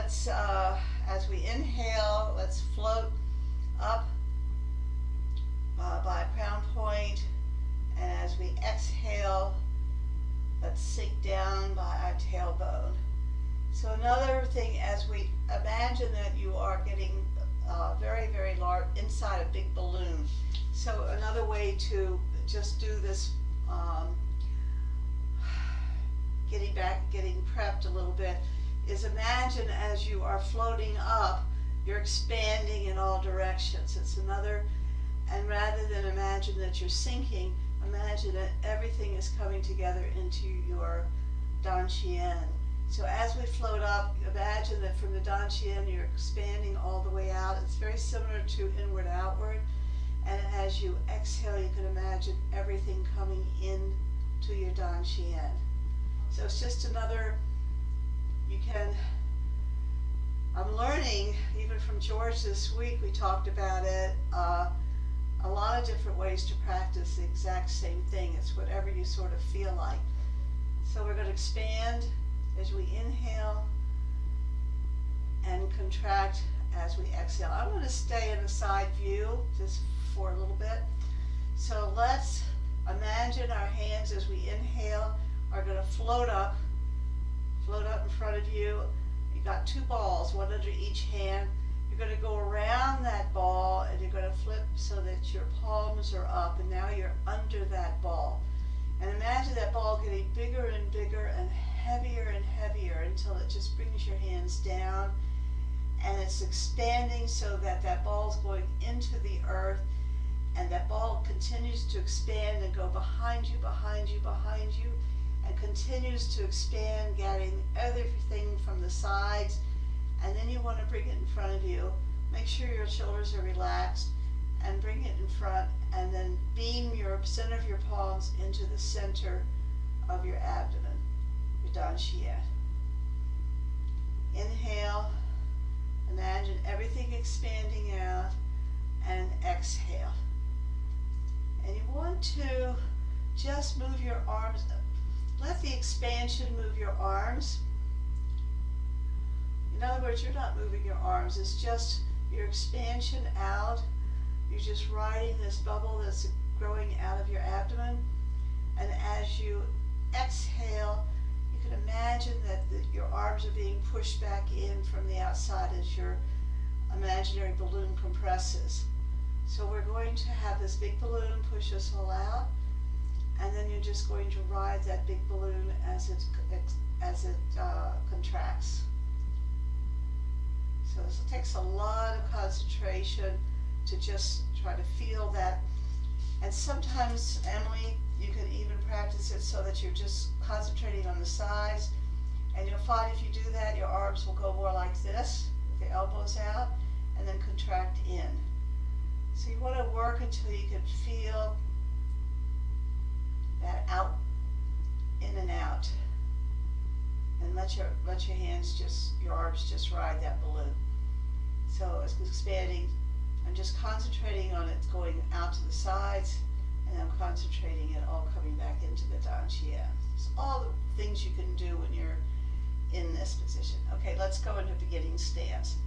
let's, as we inhale, let's float up by a crown point, and as we exhale, let's sink down by our tailbone. So another thing, as we imagine that you are getting very, very large inside a big balloon. So another way to just do this, getting prepped a little bit, is imagine as you are floating up, you're expanding in all directions. It's another, and rather than imagine that you're sinking, imagine that everything is coming together into your dantian. So as we float up, imagine that from the dantian you're expanding all the way out. It's very similar to inward outward. And as you exhale, you can imagine everything coming in to your dantian. So it's just another, I'm learning, even from George this week, we talked about it, a lot of different ways to practice the exact same thing. It's whatever you sort of feel like. So we're going to expand as we inhale and contract as we exhale. I'm going to stay in the side view just for a little bit. So let's imagine our hands as we inhale are going to float up in front of you. You got two balls, one under each hand. You're going to go around that ball and you're going to flip so that your palms are up, and now you're under that ball. And imagine that ball getting bigger and bigger and heavier until it just brings your hands down, and it's expanding so that that ball is going into the earth, and that ball continues to expand and go behind you, and continues to expand, getting everything from the sides. And then you want to bring it in front of you. Make sure your shoulders are relaxed, and bring it in front, and then beam your center of your palms into the center of your abdomen, your dantian. Inhale, imagine everything expanding out, and exhale. And you want to just move your arms, let the expansion move your arms. In other words, you're not moving your arms, it's just your expansion out. You're just riding this bubble that's growing out of your abdomen. And as you exhale, you can imagine that your arms are being pushed back in from the outside as your imaginary balloon compresses. So we're going to have this big balloon push us all out, and then you're just going to ride that big balloon as it contracts. So this takes a lot of concentration to just try to feel that. And sometimes, Emily, you can even practice it so that you're just concentrating on the sides, and you'll find if you do that, your arms will go more like this, with the elbows out, and then contract in. So you want to work until you can feel that out, in and out, and let your hands just, your arms just ride that balloon. So it's expanding. I'm just concentrating on it going out to the sides, and I'm concentrating it all coming back into the dantian. It's all the things you can do when you're in this position. Okay, let's go into beginning stance.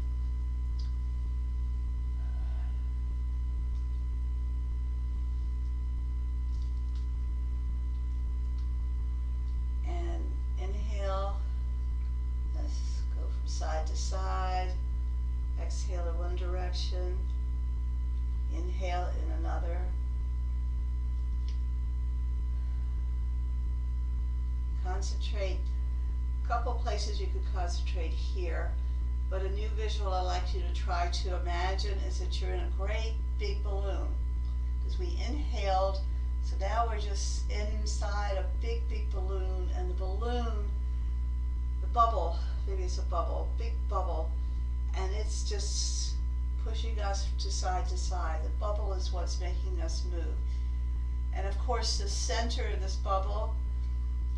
And inhale, let's go from side to side. Exhale in one direction. Inhale in another. Concentrate. A couple places you could concentrate here, but a new visual I'd like you to try to imagine is that you're in a great big balloon. Because we inhaled, so now we're just inside a big, big balloon, and the balloon, the bubble, maybe it's a bubble, big bubble, and it's just pushing us to side to side. The bubble is what's making us move. And of course, the center of this bubble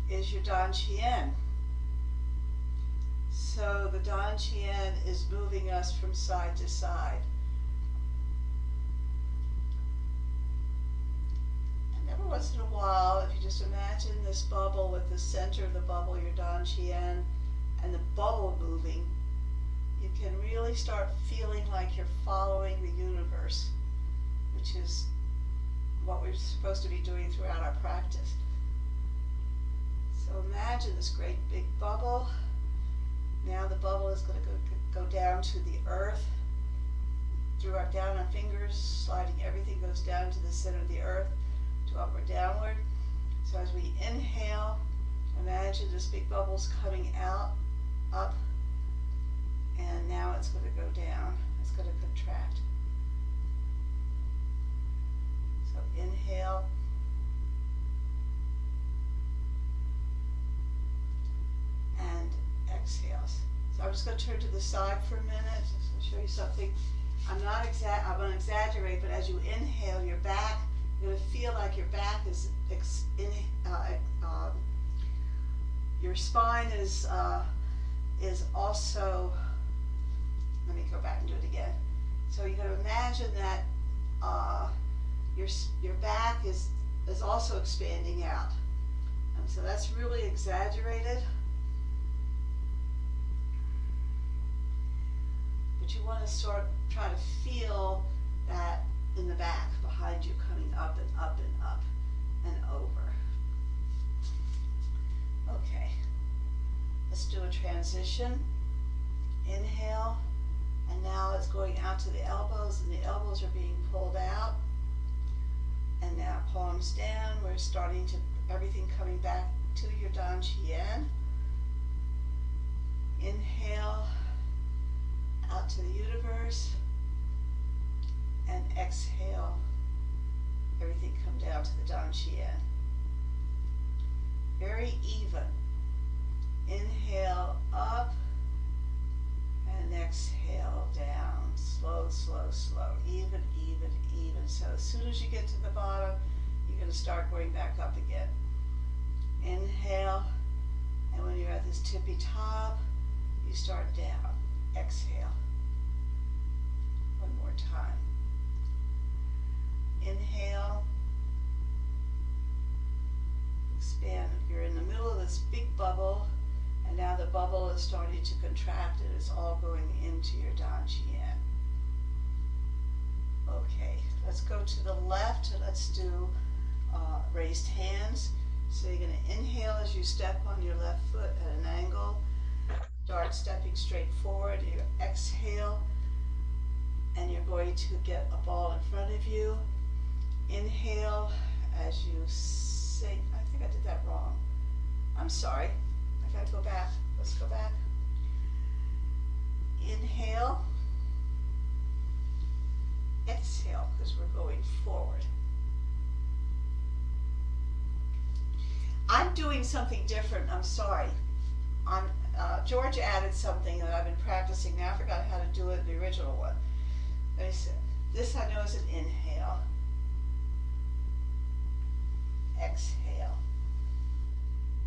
is your dantian. So the dantian is moving us from side to side. And every once in a while, if you just imagine this bubble with the center of the bubble, your dantian, and the bubble moving, you can really start feeling like you're following the universe, which is what we're supposed to be doing throughout our practice. So imagine this great big bubble. Now the bubble is going to go down to the earth. Down our fingers, sliding everything goes down to the center of the earth, to upward, downward. So as we inhale, imagine this big bubble's coming out, up, and now it's going to go down. It's going to contract. So inhale. And exhale. So I'm just going to turn to the side for a minute, just to show you something. I'm going to exaggerate, but as you inhale, your back, you're going to feel like your back is, your spine is also, let me go back and do it again. So you're going to imagine that your back is also expanding out. And so that's really exaggerated. But you want to try to feel that in the back behind you, coming up and up and up and over. Okay, let's do a transition. Inhale, and now it's going out to the elbows, and the elbows are being pulled out. And now palms down, we're starting to, everything coming back to your Dan Qian. Inhale, out to the universe, and exhale, everything come down to the Dan Qian. Very even. Inhale up, and exhale down. Slow, slow, slow. Even, even, even. So as soon as you get to the bottom, you're going to start going back up again. Inhale, and when you're at this tippy top, you start down. Exhale. One more time. Inhale. Expand. You're in the middle of this big bubble, and now the bubble is starting to contract, and it's all going into your Dan Qian. Okay, let's go to the left, and let's do raised hands. So you're going to inhale as you step on your left foot at an angle. Start stepping straight forward. You exhale, and you're going to get a ball in front of you. Inhale as you sink. I think I did that wrong. I'm sorry. I gotta go back. Let's go back. Inhale. Exhale, because we're going forward. I'm doing something different. I'm sorry. George added something that I've been practicing. Now I forgot how to do it in the original one. This I know is an inhale. Exhale.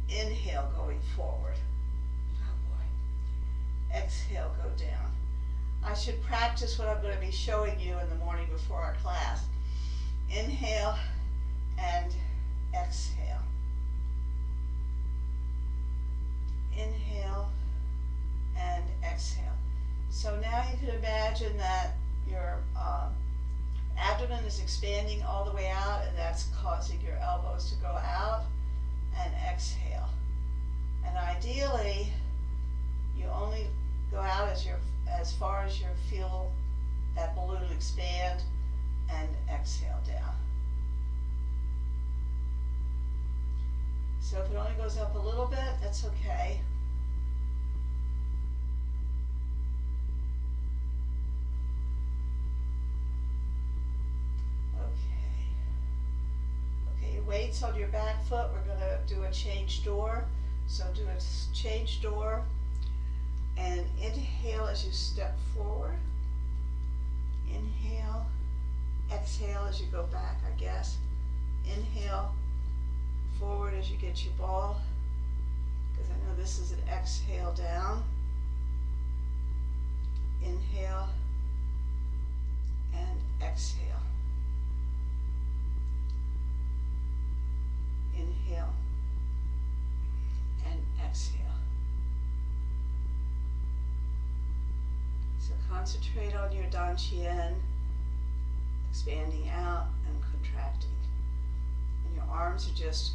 Inhale, going forward. Oh boy. Exhale, go down. I should practice what I'm going to be showing you in the morning before our class. Inhale and exhale. Inhale and exhale. So now you can imagine that your abdomen is expanding all the way out, and that's causing your elbows to go out, and exhale. And ideally, you only go out as far as you feel that balloon expand, and exhale down. So if it only goes up a little bit, that's okay. Weights on your back foot, we're going to do a change door. So do a change door, and inhale as you step forward. Inhale, exhale as you go back, I guess. Inhale, forward as you get your ball, because I know this is an exhale down. Inhale and exhale. Inhale and exhale. concentrate on your dantian, expanding out and contracting. And your arms are just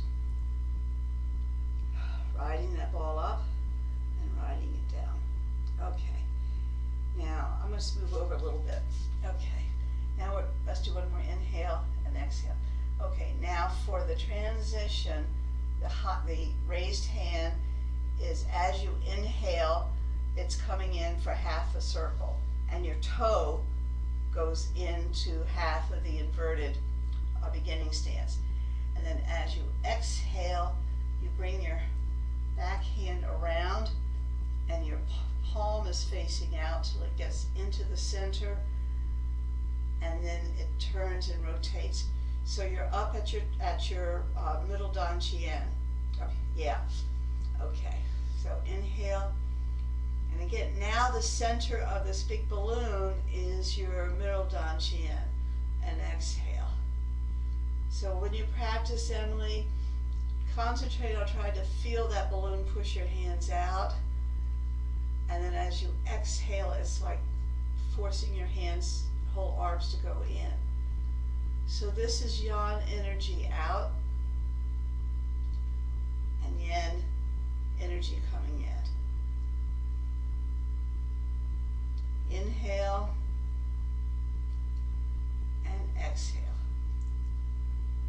riding that ball up and riding it down. Okay. Now, I'm going to move over a little bit. Okay. Now let's do one more inhale and exhale. Okay, now for the transition, the raised hand is as you inhale, it's coming in for half a circle, and your toe goes into half of the inverted beginning stance. And then as you exhale, you bring your back hand around and your palm is facing out till it gets into the center, and then it turns and rotates. So you're up at your middle dantian. Oh, yeah. Okay. So inhale, and again, now the center of this big balloon is your middle dantian, and exhale. So when you practice, Emily, concentrate on trying to feel that balloon push your hands out, and then as you exhale, it's like forcing your hands, whole arms to go in. So this is yang energy out, and yin energy coming in. Inhale and exhale.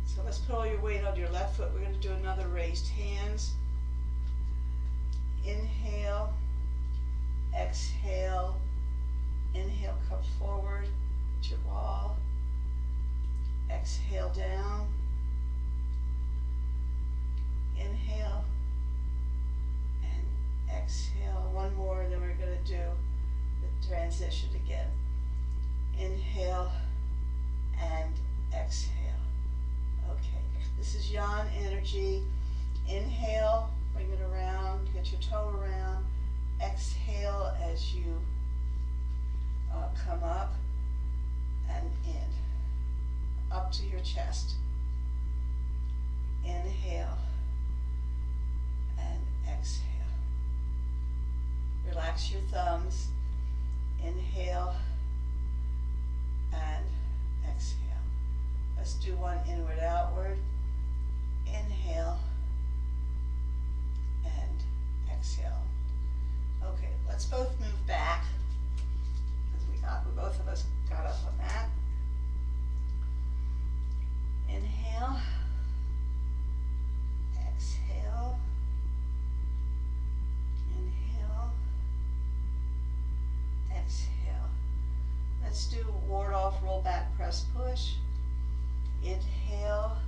So let's put all your weight on your left foot. We're going to do another raised hands. Inhale, exhale. Inhale, come forward with your ball. Exhale down. Inhale and exhale. One more, and then we're going to do the transition again. Inhale and exhale. Okay, this is yang energy. Inhale, bring it around, get your toe around. Exhale as you come up and in, up to your chest. Inhale and exhale. Relax your thumbs. Inhale and exhale. Let's do one inward outward. Inhale and exhale. Okay, let's both move back, because we both of us got up on that. Inhale, exhale, inhale, exhale. Let's do ward off, roll back, press, push. Inhale,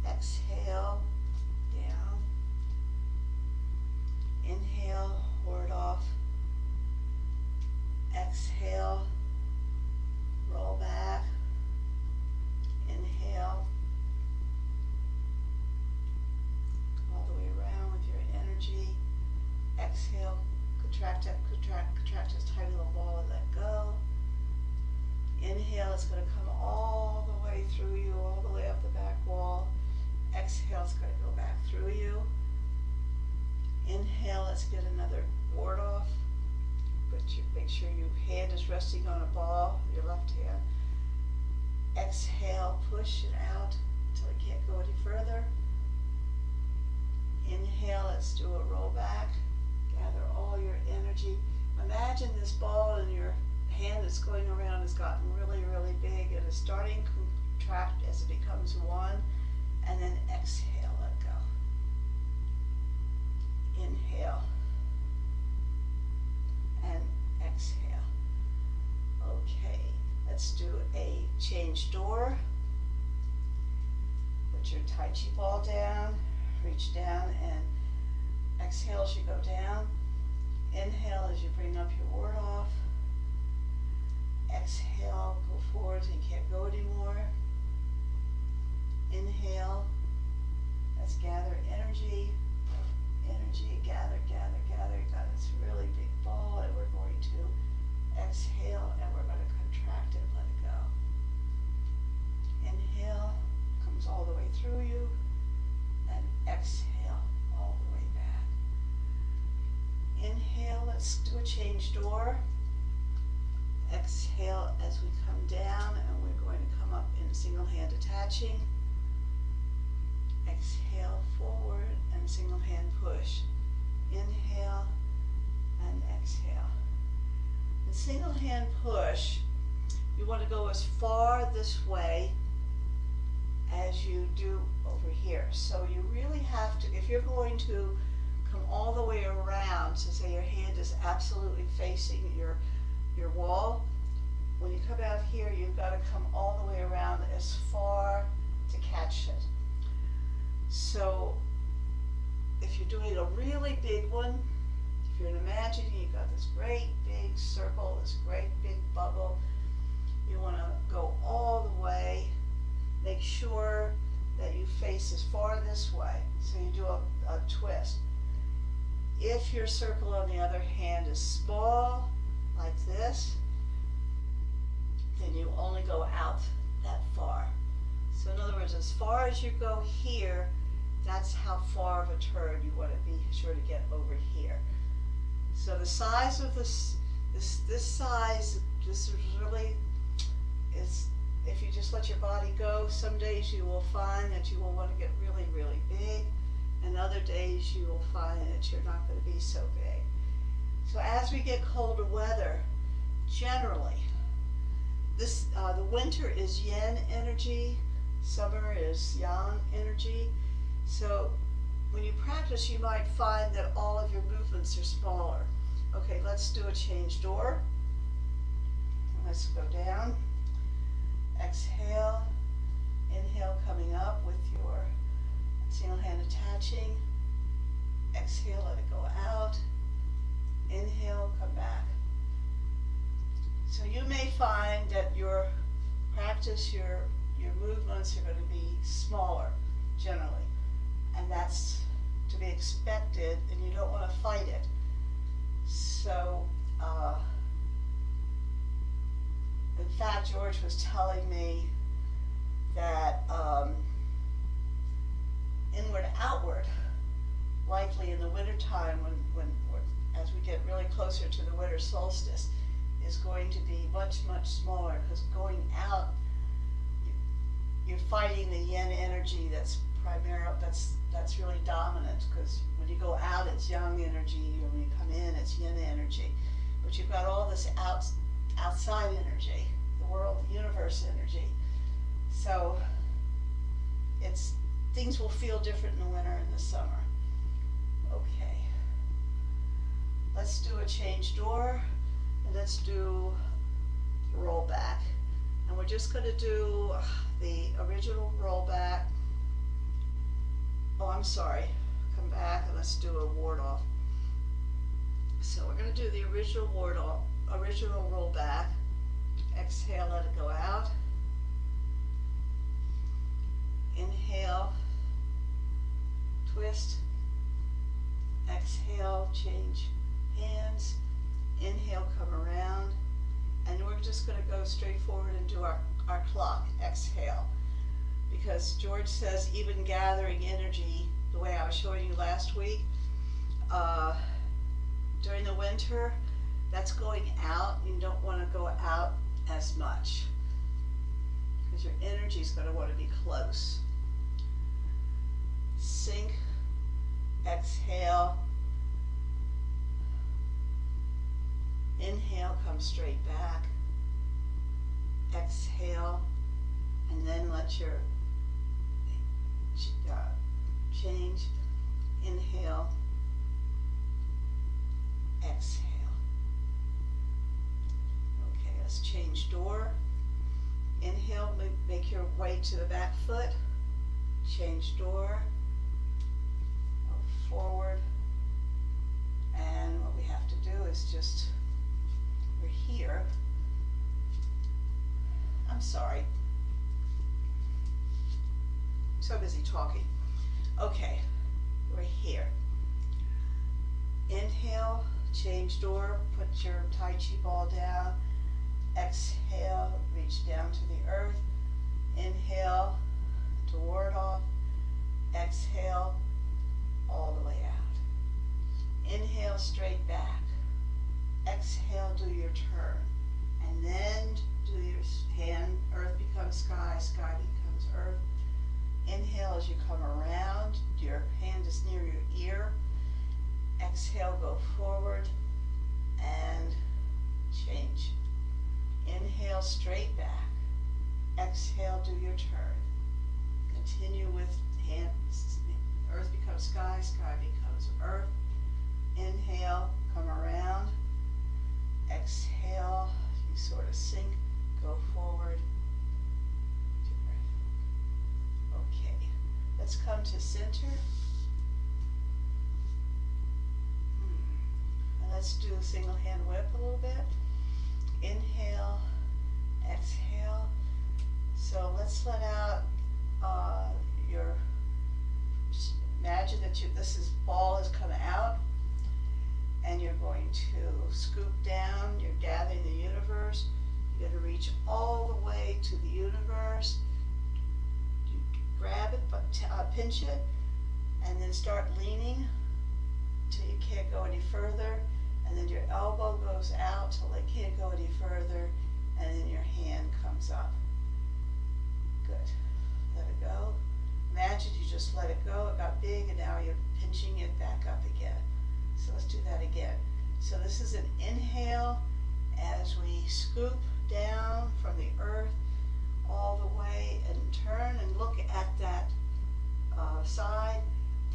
exhale, down. Inhale, ward off. Exhale, roll back. Inhale, all the way around with your energy. Exhale, contract up, contract as tight as a ball and let go. Inhale, it's going to come all the way through you, all the way up the back wall. Exhale, it's going to go back through you. Inhale, let's get another ward off. Make sure your hand is resting on a ball, your left hand. Exhale, push it out until it can't go any further. Inhale, let's do a roll back. Gather all your energy. Imagine this ball in your hand that's going around has gotten really, really big and is starting to contract as it becomes one. And then exhale, let go. Inhale and exhale. Okay, let's do a change door. Put your taichi ball down, reach down and exhale as you go down. Inhale as you bring up your ward off. Exhale, go forward so you can't go anymore. Inhale, let's gather energy. Energy, gather, gather, gather. You got this really big ball, and we're going to exhale, and we're going to contract it, let it go. Inhale, comes all the way through you, and exhale all the way back. Inhale, let's do a change door. Exhale as we come down, and we're going to come up in single hand attaching. Exhale forward and single hand push. Inhale and exhale. In single hand push, you want to go as far this way as you do over here. So you really have to, if you're going to come all the way around, so say your hand is absolutely facing your wall, when you come out here, you've got to come all the way around as far to catch it. So if you're doing a really big one, if you're imagining you've got this great big circle, this great big bubble, you want to go all the way. Make sure that you face as far this way. So you do a twist. If your circle, on the other hand, is small, like this, then you only go out that far. So in other words, as far as you go here, that's how far of a turn you want to be sure to get over here. So the size of this size, this is really, if you just let your body go, some days you will find that you will want to get really, really big, and other days you will find that you're not going to be so big. So as we get colder weather, generally, the winter is yin energy, summer is yang energy. So when you practice, you might find that all of your movements are smaller. Okay, let's do a change door. Let's go down. Exhale. Inhale, coming up with your single hand attaching. Exhale, let it go out. Inhale, come back. So you may find that your practice, your movements are going to be smaller generally, and that's to be expected, and you don't want to fight it. So in fact, George was telling me that inward outward, likely in the wintertime, when as we get really closer to the winter solstice, is going to be much, much smaller, because going out, you're fighting the yin energy that's that's really dominant, because when you go out, it's yang energy, and when you come in, it's yin energy. But you've got all this outside energy, the world, the universe energy. So things will feel different in the winter and the summer. Okay. Let's do a change door, and let's do roll back. And we're just going to do the original roll back. Oh, I'm sorry. Come back and let's do a ward off. So we're going to do the original ward off, original roll back. Exhale, let it go out. Inhale, twist. Exhale, change hands. Inhale, come around. And we're just going to go straight forward and do our clock. Exhale. Because George says even gathering energy, the way I was showing you last week, during the winter, that's going out. You don't want to go out as much, because your energy is going to want to be close. Sink, exhale. Inhale, come straight back. Exhale, and then let your change. Inhale, exhale. Okay, let's change door. Inhale, make your way to the back foot. Change door. Go forward. And what we have to do is just, we're here. I'm sorry. I'm so busy talking. Okay, we're here. Inhale, change door, put your Tai Chi ball down. Exhale, reach down to the earth. Inhale, to ward off. Exhale, all the way out. Inhale, straight back. Exhale, do your turn. And then do your hand, earth becomes sky, sky becomes earth. Inhale as you come around, your hand is near your ear. Exhale, go forward and change. Inhale, straight back. Exhale, do your turn. Continue with hands, earth becomes sky, sky becomes earth. Inhale, come around. Exhale, you sort of sink, go forward to earth. Okay, let's come to center. And let's do a single hand whip a little bit. Inhale, exhale. So let's let out your, imagine that this ball has come out and you're going to scoop down, you're gathering the universe. You're going to reach all the way to the universe. You grab it, but pinch it, and then start leaning till you can't go any further. And then your elbow goes out till it can't go any further, and then your hand comes up. Good. Let it go. Imagine you just let it go, it got big, and now you're pinching it back up again. So let's do that again. So this is an inhale as we scoop down from the earth all the way and turn and look at that side.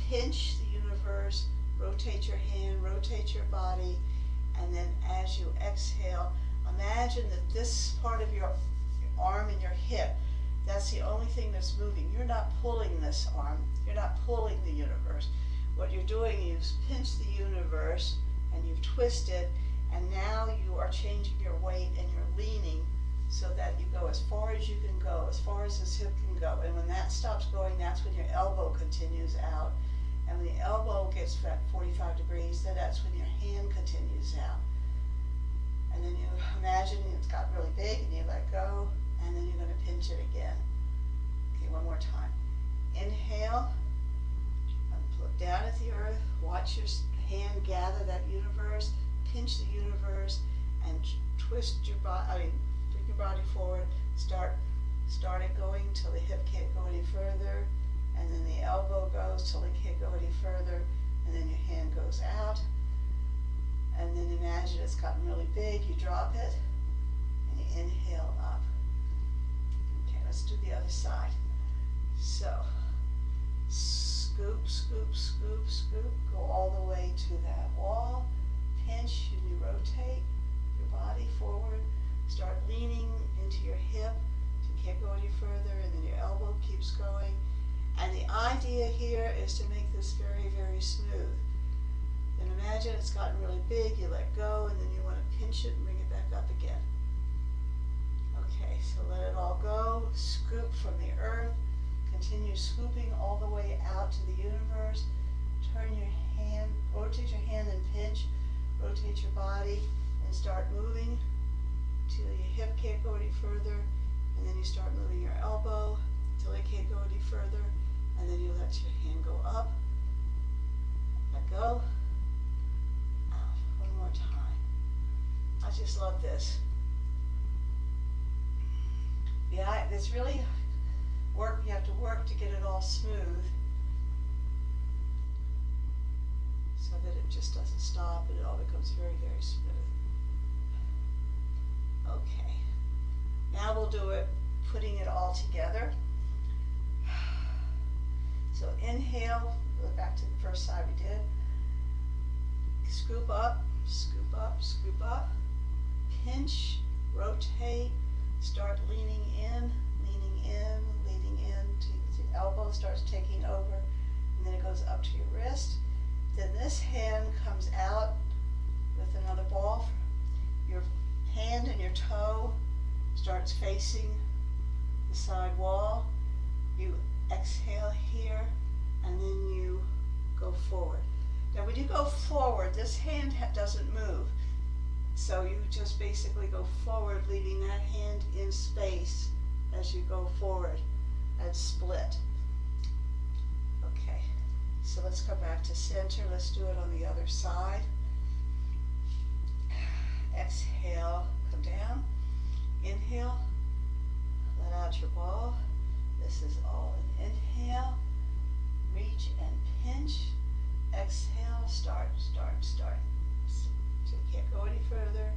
Pinch the universe, rotate your hand, rotate your body, and then as you exhale, imagine that this part of your arm and your hip, that's the only thing that's moving. You're not pulling this arm. You're not pulling the universe. What you're doing, you've pinched the universe and you've twisted, and now you are changing your weight and you're leaning so that you go as far as you can go, as far as this hip can go. And when that stops going, that's when your elbow continues out. And when the elbow gets at 45 degrees, then that's when your hand continues out. And then you imagine it's got really big and you let go, and then you're going to pinch it again. Okay, one more time. Inhale, look down at the earth, watch your hand gather that universe, pinch the universe, and twist your body, bring your body forward, start it going till the hip can't go any further, and then the elbow goes till it can't go any further, and then your hand goes out, and then imagine it's gotten really big, you drop it, and you inhale up. Okay, let's do the other side. So, scoop, scoop, scoop, scoop, go all the way to that wall, pinch, and you rotate your body forward, start leaning into your hip, you can't go any further, and then your elbow keeps going. And the idea here is to make this very, very smooth. Then imagine it's gotten really big, you let go, and then you want to pinch it and bring it back up again. Okay, so let it all go, scoop from the earth, continue scooping all the way out to the universe, turn your hand, rotate your hand and pinch, rotate your body, and start moving till your hip can't go any further, and then you start moving your elbow till it can't go any further, and then you let your hand go up, let go, out. One more time. I just love this. Yeah, it's really work, you have to work to get it all smooth so that it just doesn't stop and it all becomes very, very smooth. Okay, now we'll do it putting it all together. So inhale, go back to the first side we did. Scoop up, scoop up, scoop up. Pinch, rotate, start leaning in, leaning in, leaning in. The elbow starts taking over, and then it goes up to your wrist. Then this hand comes out with another ball. Your hand and your toe starts facing the side wall. You exhale here, and then you go forward. Now when you go forward, this hand doesn't move. So you just basically go forward, leaving that hand in space as you go forward and split. Okay, so let's go back to center. Let's do it on the other side. Exhale, come down. inhale, let out your ball. This is all an inhale, reach and pinch. Exhale, start. So you can't go any further,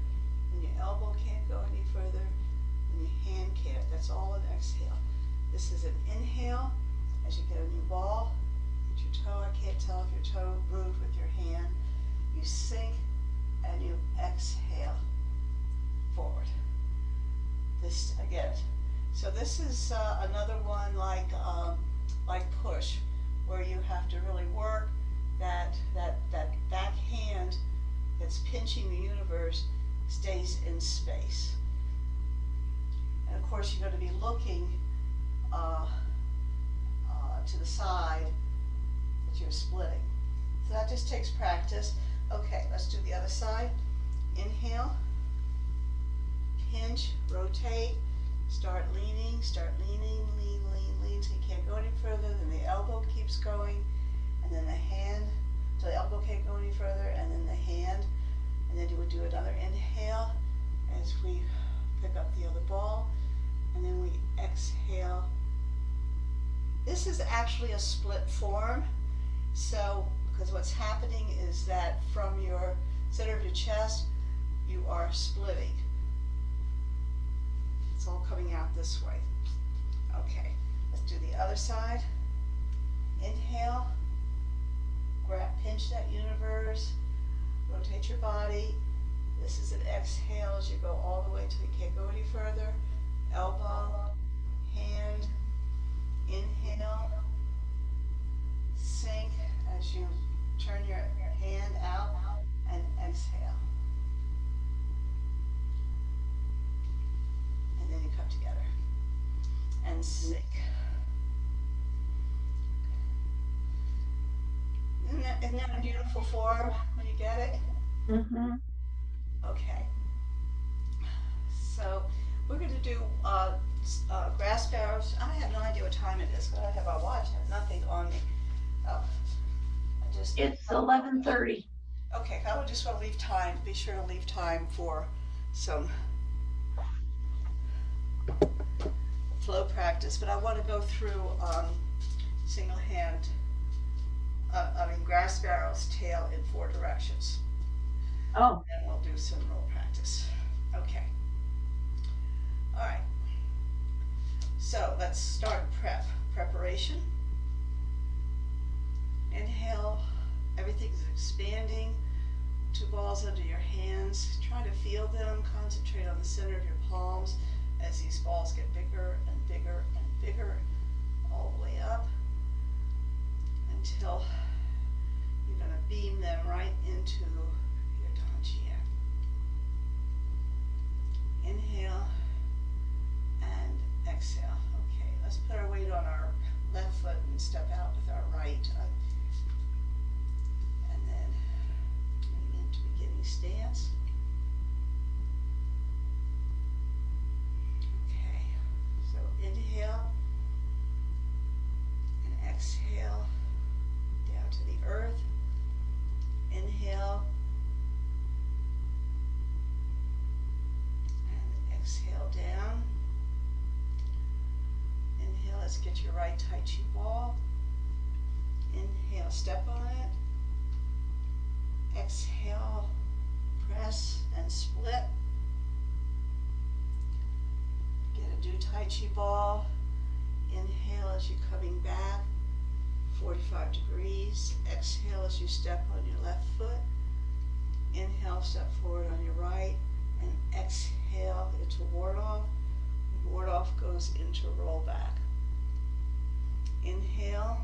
and your elbow can't go any further, and your hand can't. That's all an exhale. This is an inhale as you get a new ball. Hit your toe. I can't tell if your toe moved with your hand. You sink and you exhale forward. This again. So this is another one like push, where you have to really work that back hand that's pinching the universe stays in space. And of course you're going to be looking to the side that you're splitting. So that just takes practice. Okay, let's do the other side. Inhale, pinch, rotate, start leaning, lean, so you can't go any further, then the elbow keeps going, and then the hand, so the elbow can't go any further, and then the hand, and then you would do another inhale as we pick up the other ball, and then we exhale. This is actually a split form, so, because what's happening is that from your center of your chest, you are splitting. It's all coming out this way. Okay, let's do the other side. Inhale, grab, pinch that universe, rotate your body. This is an exhale as you go all the way till you can't go any further. Elbow, hand, inhale, sink as you turn your hand out and exhale. And then you come together and sink. Isn't that a beautiful form when you get it? Mm-hmm. Okay. So we're going to do grass sparrows. I have no idea what time it is, but I have a watch. I have nothing on me. Oh, It's 11:30. Okay, I would just want to leave time. Be sure to leave time for some flow practice. But I want to go through single hand. Grass sparrow's tail in 4 directions. Oh. And we'll do some roll practice. Okay. All right. So let's start preparation. Inhale. Everything's expanding. 2 balls under your hands. Try to feel them. Concentrate on the center of your palms as these balls get bigger and bigger and bigger all the way up until you're going to beam them right into your taichi. Inhale and exhale. Okay, let's put our weight on our left foot and step out with our right. And then getting into beginning stance. Okay, so inhale and exhale down to the earth. Inhale and exhale down. Inhale, let's get your right taichi ball. Inhale, step on it. Exhale, press and split. Get a new taichi ball. Inhale as you're coming back, 45 degrees. Exhale as you step on your left foot. Inhale, step forward on your right, and exhale into ward off. Ward off goes into roll back. Inhale,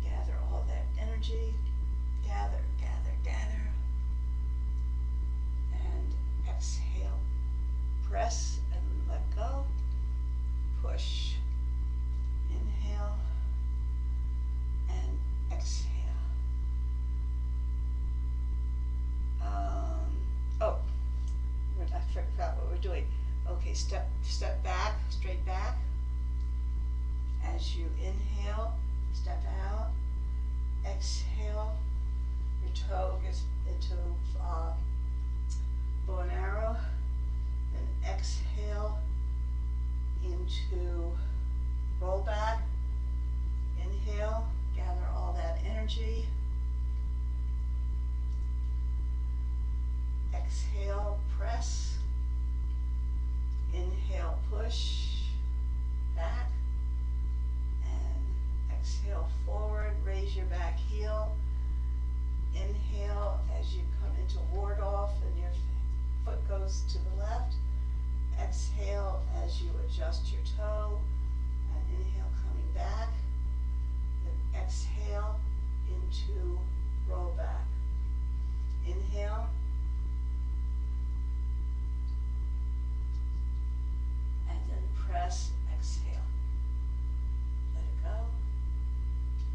gather all that energy, gather, and exhale, press and let go, push, inhale, and exhale. I forgot what we're doing. Okay, step back, straight back. As you inhale, step out. Exhale, your toe gets into bow and arrow. into roll back. Inhale, gather all that energy. Exhale, press. Inhale, push back. And exhale, forward, raise your back heel. Inhale as you come into ward off and your foot goes to the left. Exhale as you adjust your toe. And inhale, coming back. Then exhale into roll back. Inhale. And then press, exhale. Let it go.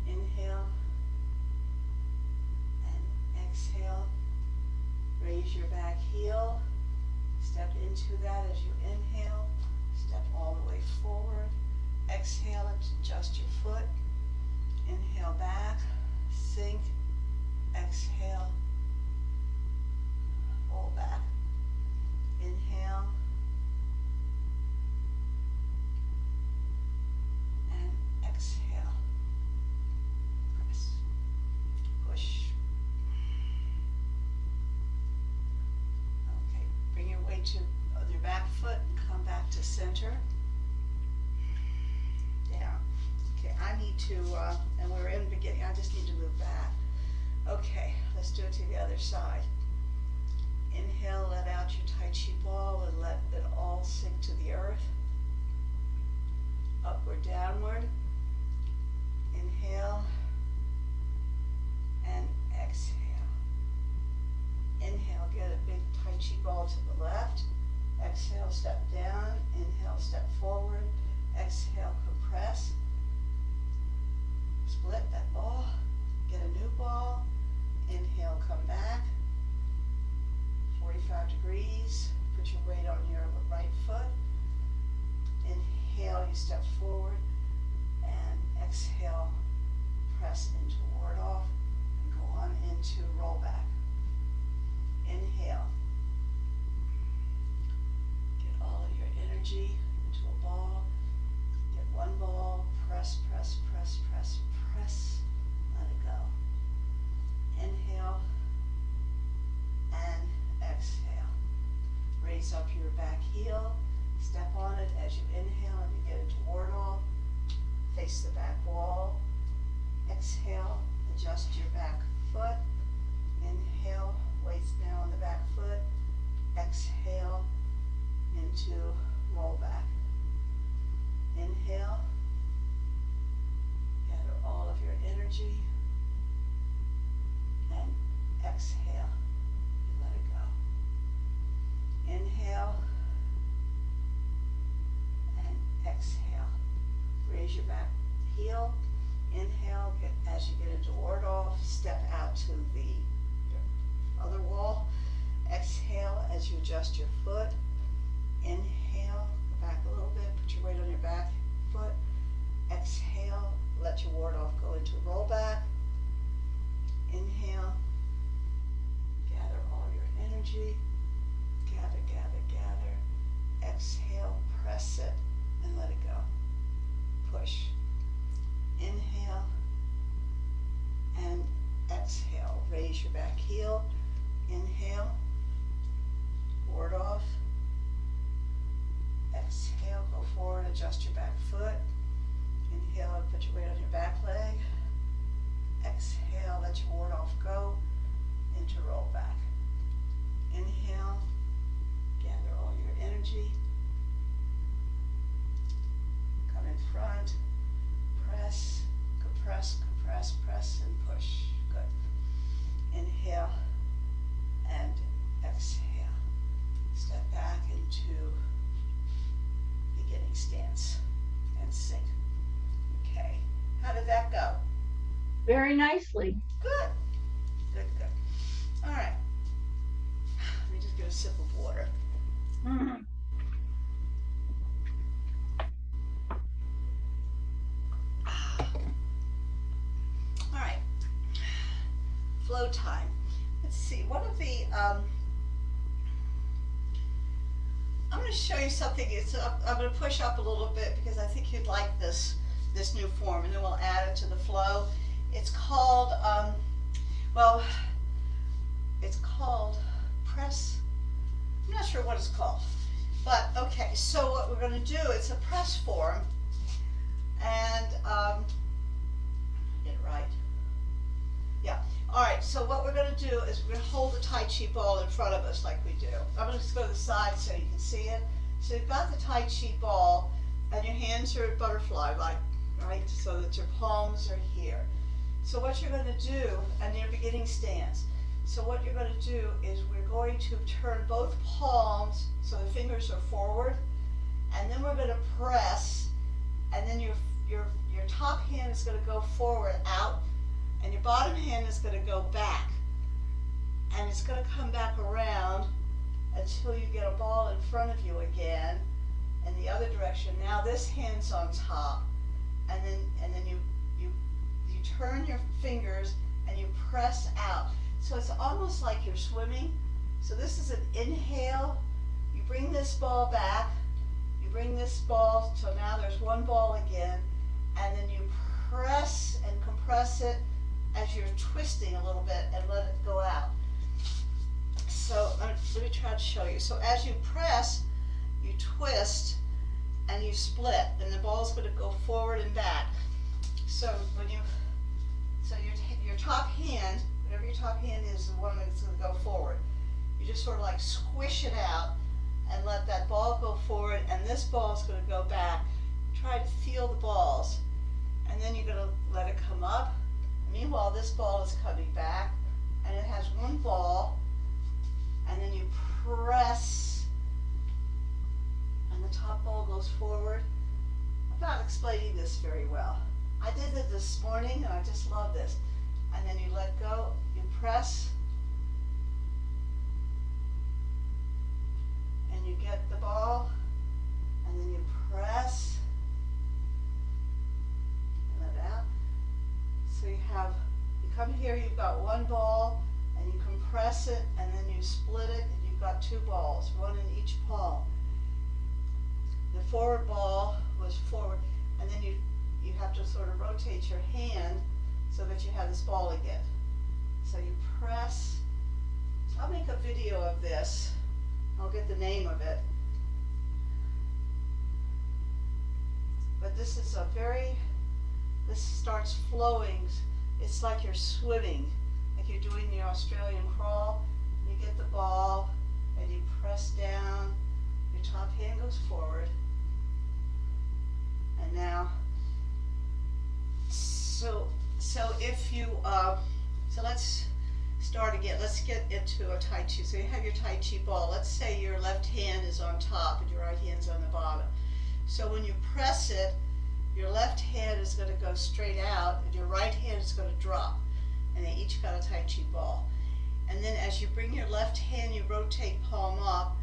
Inhale. And exhale. Raise your back heel. Step into that as you inhale. Step all the way forward. Exhale and adjust your foot. Inhale back. Sink. Exhale. Roll back. Inhale. And exhale. Press. Push. Okay, bring your weight to your back foot and come back to center. Down. Okay, I need to, and we're in the beginning, I just need to move back. Okay, let's do it to the other side. Inhale, let out your tai chi ball and let it all sink to the earth. Upward, downward. Inhale and exhale. Inhale, get a big tai chi ball to the left. Exhale, step down. Inhale, step forward. Exhale, compress. Split that ball. Get a new ball. Inhale, come back. 45 degrees. Put your weight on your right foot. Inhale, you step forward. And exhale, press into ward off. And go on into roll back. Inhale. Get all of your energy into a ball. Get one ball. Press, press, press, press, press. Let it go. Inhale. And exhale. Raise up your back heel. Step on it as you inhale and you get into ward off. Face the back wall. Exhale. Adjust your back foot. Inhale. Weights now on the back foot. Exhale into roll back. Inhale. Gather all of your energy. And exhale. You let it go. Inhale. And exhale. Raise your back heel. Inhale. As you get into ward off, step out to the other wall. Exhale as you adjust your foot. Inhale, go back a little bit, put your weight on your back foot. Exhale, let your ward off go into roll back. Inhale, gather all your energy. Gather, gather, gather. Exhale, press it and let it go. Push. Inhale and exhale. Raise your back heel. Inhale, ward off. Exhale, go forward, adjust your back foot. Inhale and put your weight on your back leg. Exhale, let your ward off go into roll back. Inhale, gather all your energy. Come in front, press, compress, compress, press, and push. Good. Inhale and exhale. Step back into beginning stance and sink. Okay, how did that go? Very nicely. Good, good, good. All right, let me just get a sip of water. Mm. All right, flow time. Let's see, one of the I'm going to show you something. I'm going to push up a little bit because I think you'd like this new form, and then we'll add it to the flow. It's called, well, it's called press. I'm not sure what it's called, but okay. So what we're going to do, it's a press form, and get it right. Yeah. All right. So what we're going to do is we're going to hold the Tai Chi ball in front of us like we do. I'm going to just go to the side so you can see it. So you've got the Tai Chi ball, and your hands are butterfly like, right? So that your palms are here. So what you're going to do, and your beginning stance. So what you're going to do is we're going to turn both palms so the fingers are forward, and then we're going to press, and then your top hand is going to go forward out, and your bottom hand is going to go back, and it's going to come back around until you get a ball in front of you again in the other direction. Now this hand's on top, and then you turn your fingers and you press out. So it's almost like you're swimming. So this is an inhale. You bring this ball back. You bring this ball, so now there's one ball again, and then you press and compress it as you're twisting a little bit and let it go out. So let me try to show you. So as you press, you twist and you split, and the ball's going to go forward and back. So your top hand, whatever your top hand is the one that's going to go forward. You just sort of like squish it out and let that ball go forward, and this ball is going to go back. Try to feel the balls, and then you're going to let it come up. Meanwhile, this ball is coming back, and it has one ball, and then you press, and the top ball goes forward. I'm not explaining this very well. I did it this morning, and I just love this. And then you let go, you press, and you get the ball, and then you press, and let it out. So you come here, you've got one ball, and you compress it, and then you split it, and you've got two balls, one in each palm. The forward ball was forward, and then you have to sort of rotate your hand so that you have this ball again. So you press. So I'll make a video of this. I'll get the name of it. But this is this starts flowing. It's like you're swimming, like you're doing the Australian crawl. You get the ball and you press down, your top hand goes forward. And now, so if you, so let's start again. Let's get into a Tai Chi. So you have your Tai Chi ball. Let's say your left hand is on top and your right hand's on the bottom. So when you press it, your left hand is going to go straight out and your right hand is going to drop. And they each got a Tai Chi ball. And then as you bring your left hand, you rotate palm up,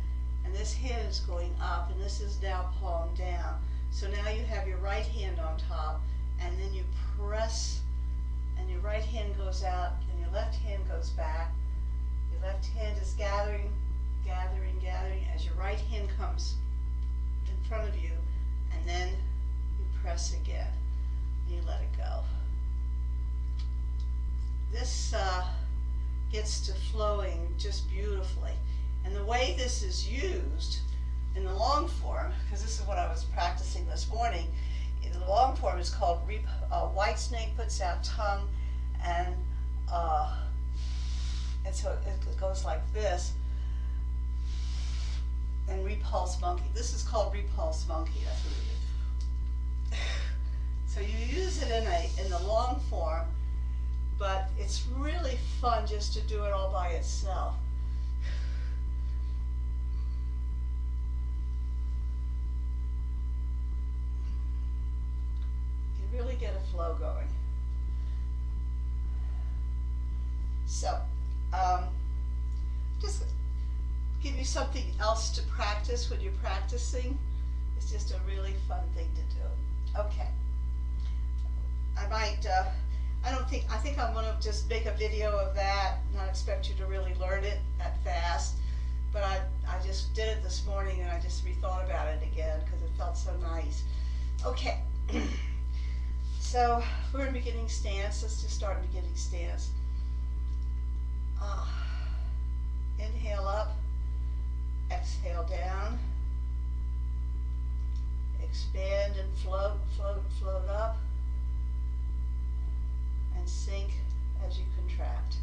and this hand is going up, and this is now palm down. So now you have your right hand on top, and then you press, and your right hand goes out, and your left hand goes back. Your left hand is gathering, gathering, gathering, as your right hand comes in front of you, and then you press again, and you let it go. This gets to flowing just beautifully. And the way this is used in the long form, because this is what I was practicing this morning, in the long form is called white snake puts out tongue, and so it goes like this, and repulse monkey. This is called repulse monkey. That's what it is. So you use it in the long form, but it's really fun just to do it all by itself. You really get a flow going. So, just give you something else to practice when you're practicing. It's just a really fun thing to do. Okay. I think I'm going to just make a video of that, not expect you to really learn it that fast, but I I just did it this morning and I just rethought about it again because it felt so nice. Okay, so we're in beginning stance. Let's just start in beginning stance. Inhale up, exhale down, expand and float, float, float up, and sink as you contract.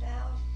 bow.